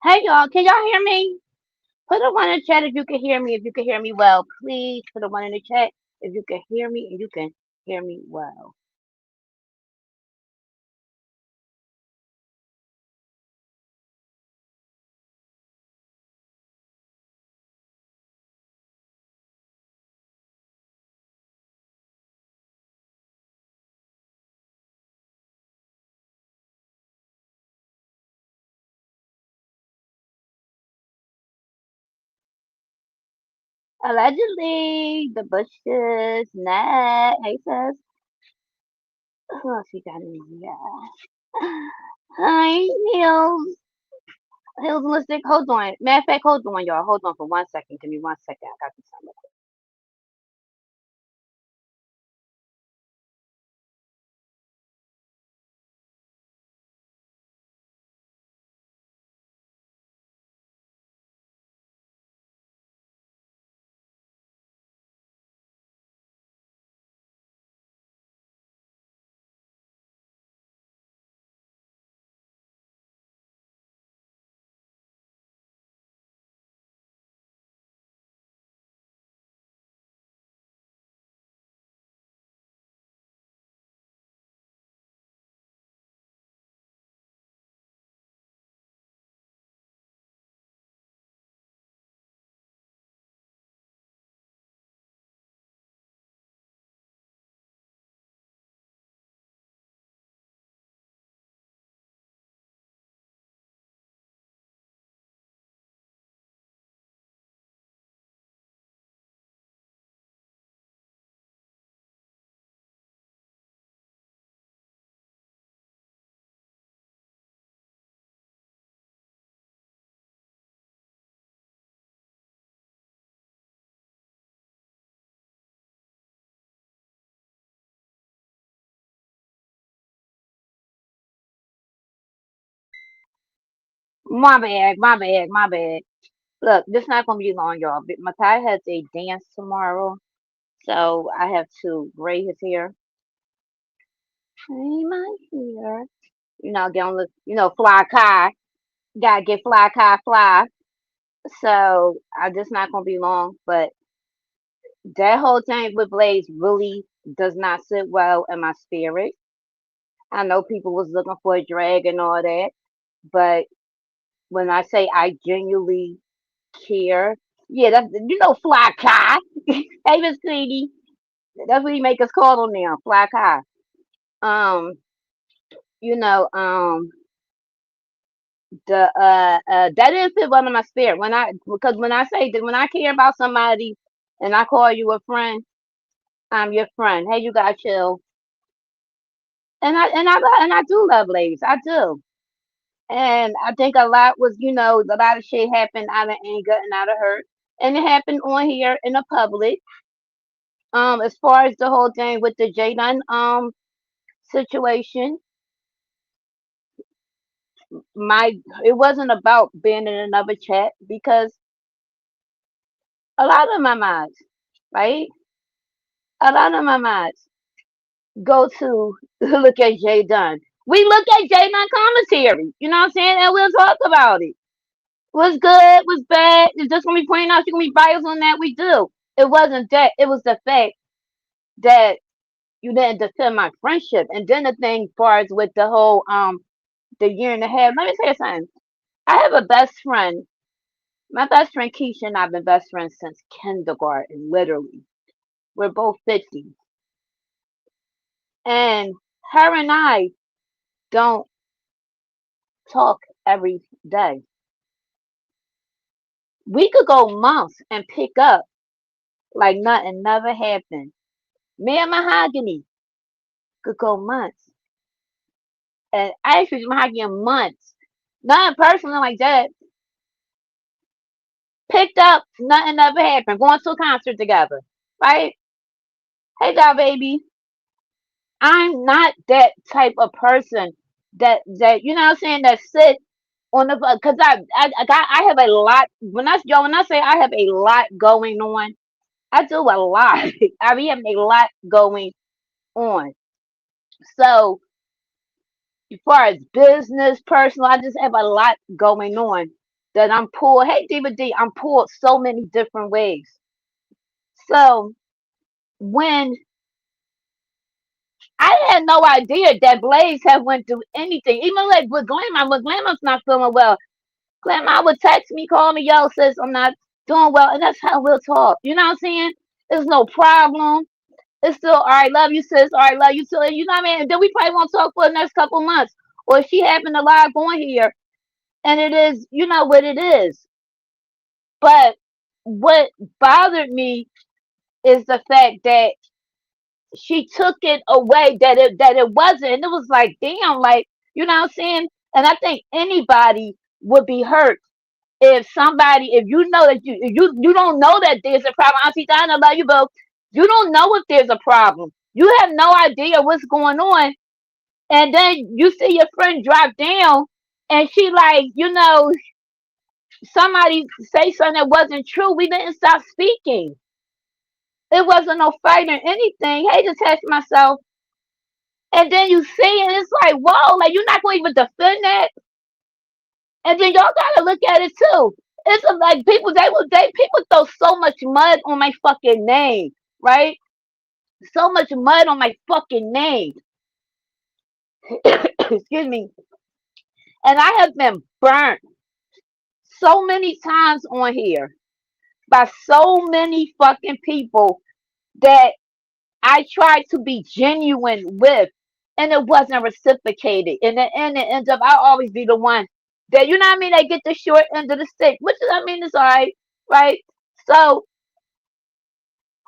Hey y'all, can y'all hear me? Put a one in the chat if you can hear me. If you can hear me well, please put a one in the chat if you can hear me and you can hear me well. Allegedly, the bushes, Nat, hey sis. Who else we got in here? Hi, Hills. Hills Listic, hold on. Matter of fact, hold on, y'all. Hold on for 1 second. Give me 1 second. I got this something. My bad. Look, this not gonna be long, y'all. But Makai has a dance tomorrow, so I have to braid his hair. Braid my hair. Get on the, fly Kai. Gotta get fly Kai fly. So I just not gonna be long, but that whole thing with Blaze really does not sit well in my spirit. I know people was looking for a drag and all that, but when I say I genuinely care, yeah, that's Fly Kai. Hey, Miss Sweetie, that's what he make us call him now, Fly Kai. Um, you know, the that didn't fit well in my spirit because when I say that when I care about somebody and I call you a friend, I'm your friend. Hey, you got chill. And I do love ladies. I do. And I think a lot was, a lot of shit happened out of anger and out of hurt. And it happened on here in the public. As far as the whole thing with the Jaden situation, my it wasn't about being in another chat because a lot of my mods, right? A lot of my mods go to look at Jay Dunn. We look at Jay Dunn commentary, you know what I'm saying? And we'll talk about it. What's good, what's bad. Is just gonna be pointing out, she gonna be biased on that. We do. It wasn't that, it was the fact that you didn't defend my friendship. And then the thing far as with the whole the year and a half. Let me say something. I have a best friend. My best friend Keisha and I've been best friends since kindergarten, literally. We're both 50. And her and I don't talk every day. We could go months and pick up like nothing never happened. Me and Mahogany could go months. And actually, Mahogany months. Nothing personal like that. Picked up, nothing ever happened. Going to a concert together. Right? Hey, y'all, baby. I'm not that type of person that you know what I'm saying, that sit on the because I have a lot when I say I have a lot going on. I do a lot. I be having a lot going on. So as far as business, personal, I just have a lot going on. that I'm pulled. Hey, Diva D, I'm pulled so many different ways. So when I had no idea that Blaze had went through anything, even like with Glamour, when Glamour's not feeling well, Glamour would text me, call me, yo, sis, I'm not doing well, and that's how we'll talk. You know what I'm saying? There's no problem. It's still all right, love you, sis. All right, love you too. And you know what I mean? And then we probably won't talk for the next couple months. Or if she happened to live on here, and it is, you know what it is. But what bothered me is the fact that she took it away that it wasn't. And it was like, damn, like, you know what I'm saying? And I think anybody would be hurt if somebody, if you know that you don't know that there's a problem. Auntie Donna, love you both. You don't know if there's a problem. You have no idea what's going on. And then you see your friend drop down and she like, you know, somebody say something that wasn't true. We didn't stop speaking. It wasn't no fight or anything. Hey, detach myself. And then you see it, it's like, whoa, like you're not gonna even defend that. And then y'all gotta look at it too. It's like people people throw so much mud on my fucking name, right? So much mud on my fucking name. Excuse me. And I have been burnt so many times on here by so many fucking people that I tried to be genuine with, and it wasn't reciprocated. And then and it ends up I'll always be the one that, you know what I mean, they get the short end of the stick, which is, I mean, it's all right, right? So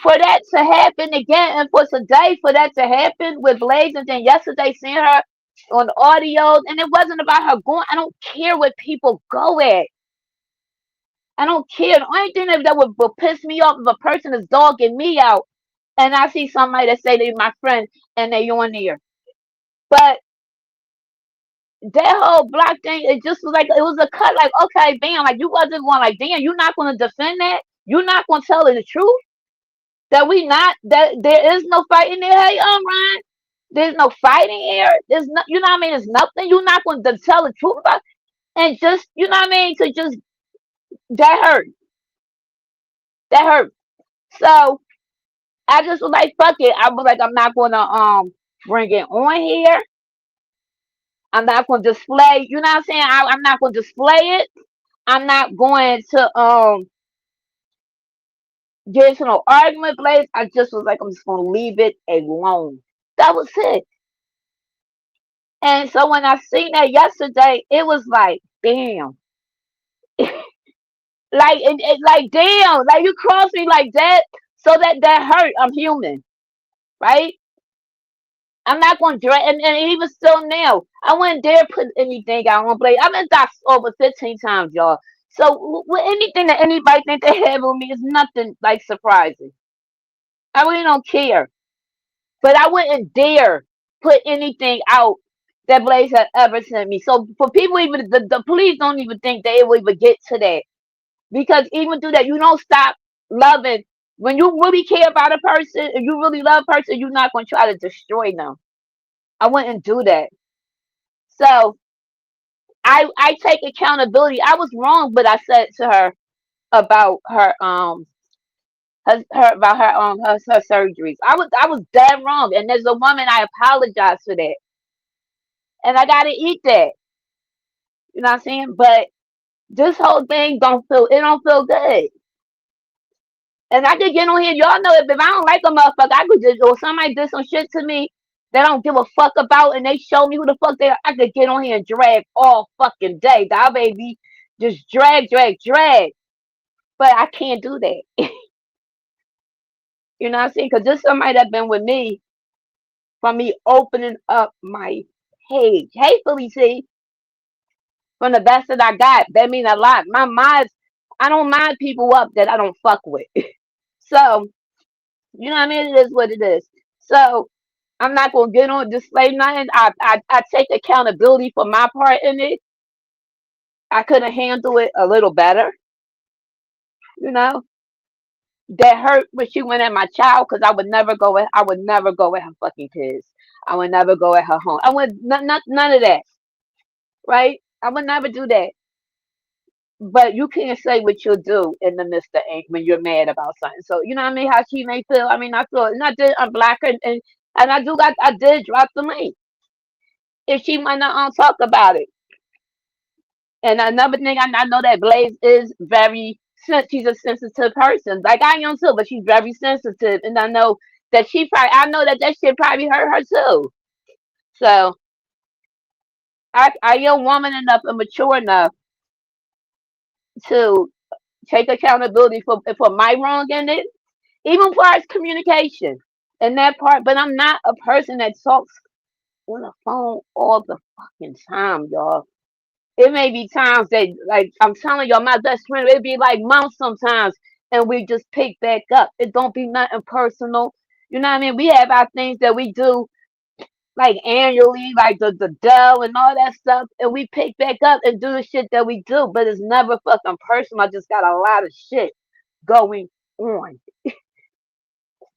for that to happen again, and for today for that to happen with Blaze, and then yesterday seeing her on the audios, and it wasn't about her going. I don't care what people go at. I don't care. The only thing that would piss me off if a person is dogging me out, and I see somebody that say they're my friend and they on there. But that whole block thing, it just was like it was a cut. Like, okay, bam, like you wasn't going like, damn, you're not going to defend that. You're not going to tell her the truth. That we not that there is no fighting there. Hey, Ryan, there's no fighting here. There's no, you know what I mean. There's nothing. You're not going to tell the truth about, and just, you know what I mean. To just that hurt. That hurt. So I just was like, fuck it. I was like, I'm not going to bring it on here. I'm not going to display. You know what I'm saying? I'm not going to display it. I'm not going to get into no argument place. I just was like, I'm just going to leave it alone. That was it. And so when I seen that yesterday, it was like, damn. Like, like, damn. Like, you crossed me like that. So that hurt. I'm human. Right? I'm not going to drag. And even still now, I wouldn't dare put anything out on Blade. I've been doxxed over 15 times, y'all. So with anything that anybody think they have on me is nothing like surprising. I really don't care. But I wouldn't dare put anything out that Blaze had ever sent me. So for people, even the police don't even think they will even get to that. Because even through that, you don't stop loving. When you really care about a person, if you really love a person, you're not going to try to destroy them. I wouldn't do that. So I take accountability. I was wrong, but I said to her about her about her surgeries. I was dead wrong, and as a woman, I apologize for that, and I gotta eat that. You know what I'm saying? But this whole thing don't feel good. And I could get on here, y'all know if I don't like a motherfucker, I could just, or somebody did some shit to me that I don't give a fuck about, and they show me who the fuck they are, I could get on here and drag all fucking day. That baby just drag, drag, drag. But I can't do that. You know what I'm saying? Because this somebody that been with me from me opening up my page. Hey, Felicie, from the best that I got. That mean a lot. My mind, I don't mind people up that I don't fuck with. So, you know what I mean? It is what it is. So, I'm not going to get on display nothing. I take accountability for my part in it. I could have handled it a little better. You know? That hurt when she went at my child because I would never go at her fucking kids. I would never go at her home. I would none of that. Right? I would never do that. but you can't say what you'll do in the midst of anger when you're mad about something. So you know what I mean? How she may feel. I mean, I feel not that I'm black and I did drop the link. If she might not talk about it. And another thing, I know that Blaze is she's a sensitive person. Like I am too, but she's very sensitive. And I know that I know that that shit probably hurt her too. So I am woman enough and mature enough to take accountability for my wrong in it, even for as communication and that part. But I'm not a person that talks on the phone all the fucking time, y'all. It may be times that, like I'm telling y'all, my best friend, it'd be like months sometimes, and we just pick back up. It don't be nothing personal. You know what I mean? We have our things that we do like annually, like the Dell and all that stuff, and we pick back up and do the shit that we do, but it's never fucking personal. I just got a lot of shit going on.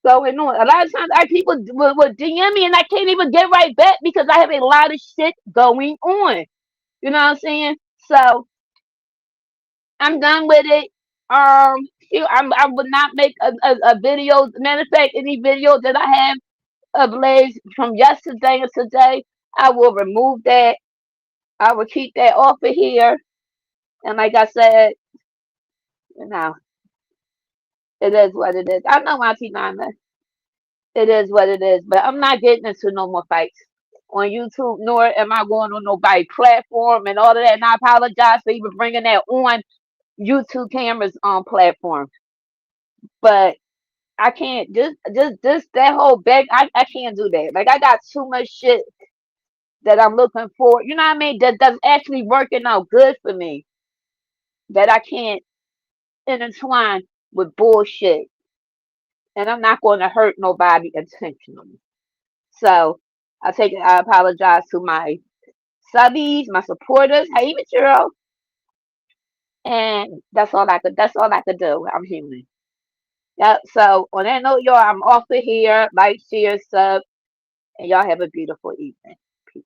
Going on. A lot of times, people will DM me and I can't even get right back because I have a lot of shit going on. You know what I'm saying? So I'm done with it. I would not make a video. Matter of fact, any video that I have of Blaze from yesterday and today, I will remove that. I will keep that off of here. And like I said, you know, it is what it is. I know Auntie Nana. It is what it is. But I'm not getting into no more fights on YouTube, nor am I going on nobody's platform and all of that. And I apologize for even bringing that on YouTube cameras on platform. But I can't just that whole back. I can't do that. Like I got too much shit that I'm looking for. You know what I mean? That's actually working out good for me. That I can't intertwine with bullshit, and I'm not going to hurt nobody intentionally. So I apologize to my subbies, my supporters. Hey, Material, and that's all I could do. I'm human. Yep. So on that note, y'all, I'm off of here. Like, share, sub, and y'all have a beautiful evening. Peace.